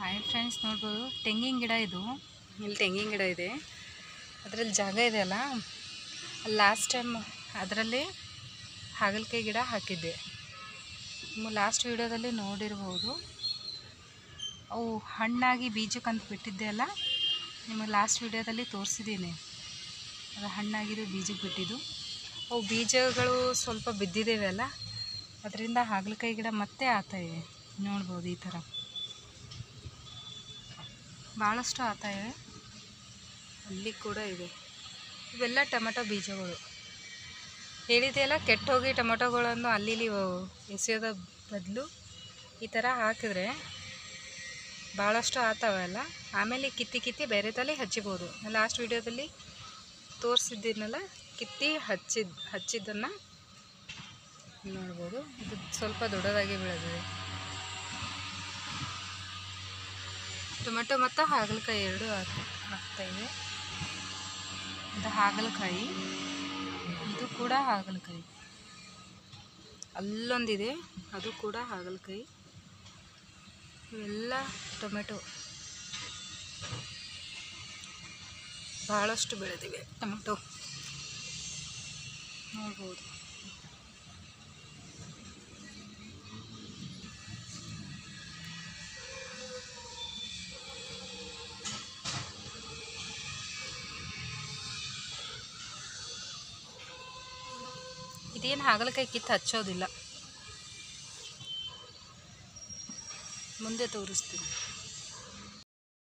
Hi friends, ನೋಡ್ಬೋದು ತೆಂಗಿನ ಗಿಡ ಇದು. ಇಲ್ಲಿ ತೆಂಗಿನ ಗಿಡ ಇದೆ, ಅದರಲ್ಲಿ ಜಾಗ ಇದೆ ಅಲ್ಲ. ಲಾಸ್ಟ್ ಟೈಮ್ ಅದರಲ್ಲಿ ಹಾಗಲಕಾಯಿ ಗಿಡ ಹಾಕಿದ್ದೆ. ನಿಮ್ಮ ಲಾಸ್ಟ್ ವಿಡಿಯೋದಲ್ಲಿ ನೋಡಿರ್ಬೋದು. ಅವು ಹಣ್ಣಾಗಿ ಬೀಜಕ್ಕಂತ ಬಿಟ್ಟಿದ್ದೆ ಅಲ್ಲ, ನಿಮಗೆ ಲಾಸ್ಟ್ ವಿಡಿಯೋದಲ್ಲಿ ತೋರಿಸಿದ್ದೀನಿ. ಅದು ಹಣ್ಣಾಗಿದ್ದು ಬೀಜಕ್ಕೆ ಬಿಟ್ಟಿದ್ದು. ಅವು ಬೀಜಗಳು ಸ್ವಲ್ಪ ಬಿದ್ದಿದ್ದೇವೆ ಅಲ್ಲ, ಅದರಿಂದ ಹಾಗಲಕಾಯಿ ಗಿಡ ಮತ್ತೆ ಆಗ್ತಾಯಿವೆ. ನೋಡ್ಬೋದು ಈ ಥರ ಭಾಳಷ್ಟು ಆಗ್ತಾಯಿವೆ. ಅಲ್ಲಿ ಕೂಡ ಇದೆ. ಇವೆಲ್ಲ ಟೊಮೆಟೊ ಬೀಜಗಳು. ಹೇಳಿದೆಯಲ್ಲ, ಕೆಟ್ಟೋಗಿ ಟೊಮೆಟೊಗಳನ್ನು ಅಲ್ಲಿ ಎಸೆಯೋದ ಬದಲು ಈ ಥರ ಹಾಕಿದ್ರೆ ಭಾಳಷ್ಟು ಆಗ್ತಾವಲ್ಲ. ಆಮೇಲೆ ಕಿತ್ತಿ ಬೇರೆ ತಲೆ ಹಚ್ಚಿಬೋದು. ಲಾಸ್ಟ್ ವಿಡಿಯೋದಲ್ಲಿ ತೋರಿಸಿದ್ದೀನಲ್ಲ, ಕಿತ್ತಿ ಹಚ್ಚಿದ್ದನ್ನು ನೋಡ್ಬೋದು. ಇದು ಸ್ವಲ್ಪ ದೊಡ್ಡದಾಗಿ ಬೆಳೆದಿದೆ. ಟೊಮೆಟೊ ಮತ್ತು ಹಾಗಲಕಾಯಿ ಎರಡು ಆಗ್ತಾಯಿವೆ. ಇದು ಹಾಗಲಕಾಯಿ, ಇದು ಕೂಡ ಹಾಗಲಕಾಯಿ. ಅಲ್ಲೊಂದಿದೆ, ಅದು ಕೂಡ ಹಾಗಲಕಾಯಿ. ಇವೆಲ್ಲ ಟೊಮೆಟೊ ಭಾಳಷ್ಟು ಬೆಳೆದಿವೆ. ಟೊಮೆಟೊ ನೋಡ್ಬೋದು. ಇದೇನು ಹಾಗಲಕಾಯಿ ಕಿತ್ತು ಹಚ್ಚೋದಿಲ್ಲ, ಮುಂದೆ ತೋರಿಸ್ತೀನಿ.